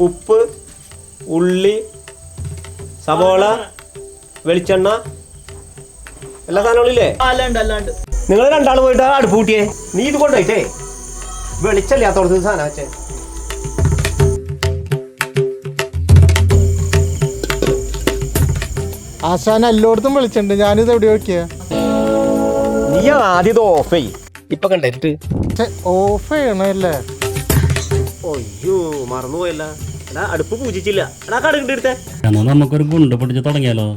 ഉപ്പ്, ഉള്ളി, സവോള, വെളിച്ചെണ്ണ, എല്ലാ സാധനങ്ങളും ഇല്ലേ? നിങ്ങൾ രണ്ടാൾ പോയിട്ട് അടുപ്പ് കൂട്ടിയേ. നീ ഇത് കൊണ്ടുപോയിട്ടേ വെളിച്ചല്ലാത്തോടത്ത് സാധനം വെച്ചേ. ആശാൻ എല്ലായിടത്തും വിളിച്ചിട്ടുണ്ട്. ഞാനിത് എവിടെ നോക്കിയാ? നീ ആദ്യം ഇത് ഓഫ് ചെയ്യ്. ഇപ്പൊ കണ്ടിട്ട് ഓഫ് ചെയ്യണല്ലേ? അയ്യോ മറന്നുപോയല്ല. എടാ അടുപ്പ് പൂജിച്ചില്ല. എടാ കടുകിട്ട് എടുത്തേ. നമുക്കൊരു ഗുണ്ട പിടിച്ച് തുടങ്ങിയാലോ?